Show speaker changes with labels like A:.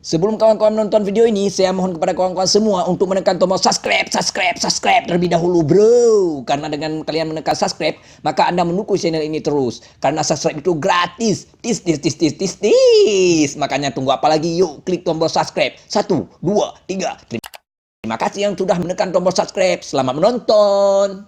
A: Sebelum kawan-kawan menonton video ini, saya mohon kepada kawan-kawan semua untuk menekan tombol subscribe terlebih dahulu, bro. Karena dengan kalian menekan subscribe, maka Anda mendukung channel ini terus. Karena subscribe itu gratis. Tis. Makanya tunggu apa lagi? Yuk, klik tombol subscribe. 1, 2, 3. Terima kasih yang sudah menekan tombol subscribe. Selamat menonton.